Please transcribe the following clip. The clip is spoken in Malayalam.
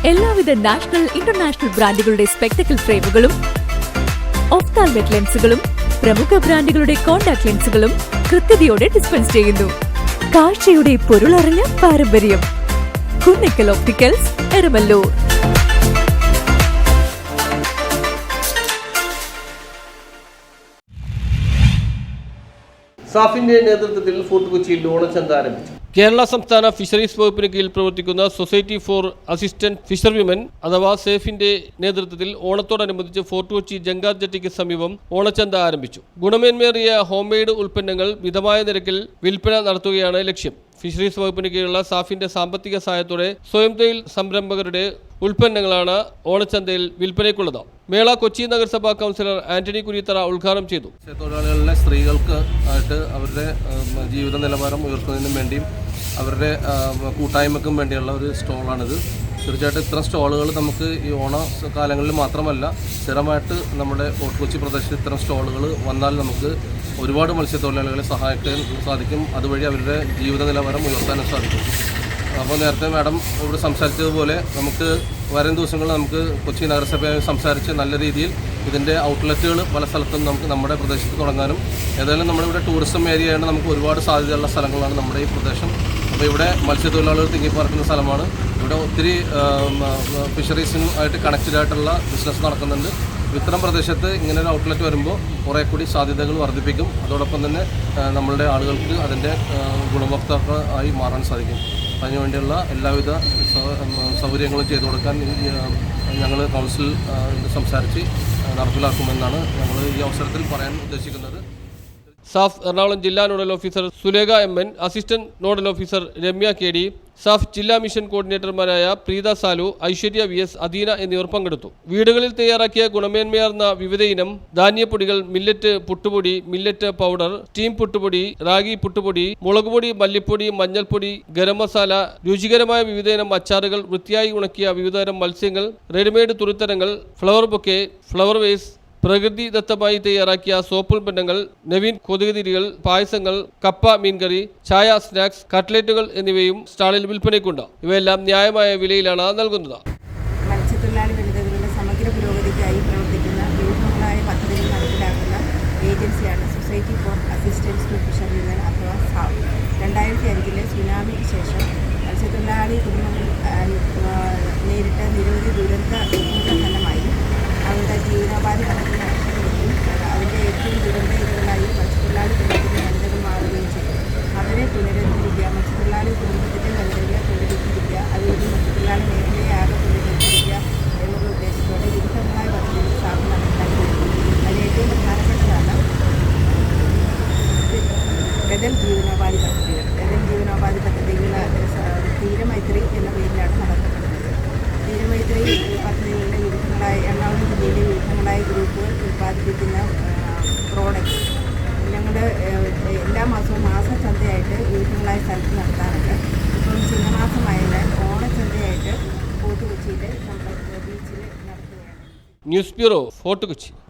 എല്ലാവിധ നാഷണൽ ഇന്റർനാഷണൽ ബ്രാൻഡുകളുടെ സ്പെക്ടക്കിൾ ഫ്രെയിമുകളും ഒഫ്താൽമെറ്റ് ലെൻസുകളും പ്രമുഖ ബ്രാൻഡുകളുടെ കോൺടാക്ട് ലെൻസുകളും കൃത്യതയോടെ ഡിസ്പെൻസ് ചെയ്യുന്നു. കാഴ്ചയുടെ പൊരുളറിഞ്ഞ പാരമ്പര്യം. കുന്നക്കൽ ഓപ്റ്റിക്കൽസ്, എരമല്ലൂർ. സാഫിന്റെ നേതൃത്വത്തിൽ ഫോർട്ട് കൊച്ചിയിൽ ഓണച്ചന്ത ആരംഭിച്ചു. കേരള സംസ്ഥാന ഫിഷറീസ് വകുപ്പിന് കീഴിൽ പ്രവർത്തിക്കുന്ന സൊസൈറ്റി ഫോർ അസിസ്റ്റന്റ് ഫിഷർവിമൻ അഥവാ സേഫിന്റെ നേതൃത്വത്തിൽ ഓണത്തോടനുബന്ധിച്ച് ഫോർട്ട് കൊച്ചി ജങ്കാർ ജെട്ടിക്ക് സമീപം ഓണച്ചന്ത ആരംഭിച്ചു. ഗുണമേന്മേറിയ ഹോംമെയ്ഡ് ഉൽപ്പന്നങ്ങൾ മിതമായ നിരക്കിൽ വിൽപ്പന നടത്തുകയാണ് ലക്ഷ്യം. ഫിഷറീസ് വകുപ്പിന് കീഴിലുള്ള സാഫിന്റെ സാമ്പത്തിക സഹായത്തോടെ സ്വയം തൊഴിൽ സംരംഭകരുടെ ഉൽപ്പന്നങ്ങളാണ് ഓണച്ചന്തയിൽ വിൽപ്പനയ്ക്കുള്ളത്. മേള കൊച്ചി നഗരസഭാ കൗൺസിലർ ആന്റണി കുരിത്തറ ഉദ്ഘാടനം ചെയ്തു. തൊഴിലാളികളിലെ സ്ത്രീകൾക്ക് ആയിട്ട് അവരുടെ ജീവിത നിലവാരം ഉയർത്തുന്നതിനും വേണ്ടിയും അവരുടെ കൂട്ടായ്മയ്ക്കും വേണ്ടിയുള്ള ഒരു സ്റ്റോളാണിത്. തീർച്ചയായിട്ടും ഇത്തരം സ്റ്റോളുകൾ നമുക്ക് ഈ ഓണ കാലങ്ങളിൽ മാത്രമല്ല സ്ഥിരമായിട്ട് നമ്മുടെ ഫോർട്ട് കൊച്ചി പ്രദേശത്ത് ഇത്തരം സ്റ്റോളുകൾ വന്നാൽ നമുക്ക് ഒരുപാട് മത്സ്യത്തൊഴിലാളികളെ സഹായിക്കാൻ സാധിക്കും. അതുവഴി അവരുടെ ജീവിത നിലവാരം ഉയർത്താനും സാധിക്കും. അപ്പോൾ നേരത്തെ മാഡം ഇവിടെ സംസാരിച്ചതുപോലെ നമുക്ക് വരും ദിവസങ്ങളിൽ നമുക്ക് കൊച്ചി നഗരസഭയുമായി സംസാരിച്ച് നല്ല രീതിയിൽ ഇതിൻ്റെ ഔട്ട്ലെറ്റുകൾ പല സ്ഥലത്തും നമുക്ക് നമ്മുടെ പ്രദേശത്ത് തുടങ്ങാനും, ഏതായാലും നമ്മളിവിടെ ടൂറിസം ഏരിയയാണ്, നമുക്ക് ഒരുപാട് സാധ്യതയുള്ള സ്ഥലങ്ങളാണ് നമ്മുടെ ഈ പ്രദേശം. അപ്പോൾ ഇവിടെ മത്സ്യത്തൊഴിലാളികൾ തിങ്ങിപ്പാർക്കുന്ന സ്ഥലമാണ്. ഇവിടെ ഒത്തിരി ഫിഷറീസുമായിട്ട് കണക്റ്റഡ് ആയിട്ടുള്ള ബിസിനസ് നടക്കുന്നുണ്ട്. ഇത്തരം പ്രദേശത്ത് ഇങ്ങനെ ഒരു ഔട്ട്ലെറ്റ് വരുമ്പോൾ കുറേ കൂടി സാധ്യതകൾ വർദ്ധിപ്പിക്കും. അതോടൊപ്പം തന്നെ നമ്മളുടെ ആളുകൾക്ക് അതിൻ്റെ ഗുണഭോക്താക്കളായി മാറാൻ സാധിക്കും. അതിനുവേണ്ടിയുള്ള എല്ലാവിധ സൗകര്യങ്ങളും ചെയ്തു കൊടുക്കാൻ ഞങ്ങൾ കൗൺസിൽ സംസാരിച്ച് നടപ്പിലാക്കുമെന്നാണ് ഞങ്ങൾ ഈ അവസരത്തിൽ പറയാൻ ഉദ്ദേശിക്കുന്നത്. സാഫ് എറണാകുളം ജില്ലാ nodal officer Sulekha MN, assistant nodal officer Ramya KD, SAF ജില്ലാ മിഷൻ കോർഡിനേറ്റർമാരായ പ്രീത സാലു, ഐശ്വര്യ VS, അദീന എന്നിവർ പങ്കെടുത്തു. വീടുകളിൽ തയ്യാറാക്കിയ ഗുണമേന്മയാർന്ന വിവിധ ഇനം ധാന്യപ്പൊടികൾ, മില്ലറ്റ് പുട്ടുപൊടി, മില്ലറ്റ് പൗഡർ, സ്റ്റീം പുട്ടുപൊടി, റാഗി പുട്ടുപൊടി, മുളകുപൊടി, മല്ലിപ്പൊടി, മഞ്ഞൾപ്പൊടി, ഗരം മസാല, രുചികരമായ വിവിധ ഇനം അച്ചാറുകൾ, വൃത്തിയായി ഉണക്കിയ വിവിധതരം മത്സ്യങ്ങൾ, റെഡിമെയ്ഡ് തുണിത്തരങ്ങൾ, ഫ്ലവർ ബൊക്കെ, ഫ്ലവർ വേസ്, പ്രകൃതിദത്തമായി തയ്യാറാക്കിയ സോപ്പ് ഉൽപ്പന്നങ്ങൾ, നവീൻ കൊതുകുതിരികൾ, പായസങ്ങൾ, കപ്പ മീൻകറി, ചായ, സ്നാക്സ്, കട്ട്ലറ്റുകൾ എന്നിവയും സ്റ്റാളിൽ വിൽപ്പനയ്ക്കുണ്ട്. ഇവയെല്ലാം ന്യായമായ വിലയിലാണ് നൽകുന്നത്. മത്സ്യത്തൊഴിലാളി വനിതകളുടെ സമഗ്ര പുരോഗതിക്കായി പ്രവർത്തിക്കുന്ന വിവിധങ്ങളായ പദ്ധതികൾ നടപ്പിലാക്കുന്ന ഏജൻസിയാണ് സൊസൈറ്റി ഫോർ അസിസ്റ്റൻസ് ടു ഫിഷർവിമൻ അഥവാ സാഫ്. 2005 സുനാമിക്ക് ശേഷം മത്സ്യത്തൊഴിലാളി കുടുംബങ്ങൾ നേരിട്ട നിരവധി ദുരന്തങ്ങളുടെ ഫലമായി അവരുടെ ജീവനോപാധി കണക്കിന് നഷ്ടപ്പെടുകയും അതിൻ്റെ ഏറ്റവും ദുരന്തങ്ങളായി മത്സ്യത്തൊഴിലാളി കുടുംബത്തിൻ്റെ വനിതകൾ മാറുകയും ചെയ്തു. അവരെ പുനരുദ്ധരിക്കുക, മത്സ്യത്തൊഴിലാളി കുടുംബത്തിൻ്റെ വനിതകളെ പുനരുദ്ധരിക്കുക, അതുവഴി മത്സ്യത്തൊഴിലാളി മേഖലയെ ആകെ പുനരുദ്ധരിക്കുക എന്നുള്ള ഉദ്ദേശത്തോടെ വിവിധങ്ങളായ പദ്ധതികൾ സാഫ് നടപ്പിലാക്കിയിരുന്നു. അതിൽ ഏറ്റവും പ്രധാനപ്പെട്ടതാണ് ബദൽ ജീവനോപാധി പദ്ധതികൾ. ബദൽ ജീവനോപാധി പദ്ധതികൾ തീരമൈത്രി എന്ന പേരിലാണ് നടത്തപ്പെടുന്നത്. തീരമൈത്രി പദ്ധതികളുടെ വിവിധങ്ങളായ എറണാകുളം ജില്ലയിലെ വിവിധങ്ങളായ ഗ്രൂപ്പുകൾ ഉൽപ്പാദിപ്പിക്കുന്ന പ്രോഡക്റ്റ്സ് ഞങ്ങൾ എല്ലാ മാസവും മാസച്ചന്തയായിട്ട് വിവിധങ്ങളായ സ്ഥലത്ത് നടത്താറുണ്ട്. ഇപ്പം ചിങ്ങമാസമായതിനാൽ ഓണച്ചന്തയായിട്ട് ഫോർട്ട് കൊച്ചിയിൽ നമ്മൾ ബീച്ചിൽ നടത്തുകയാണ്. News bureau, fort Kochi.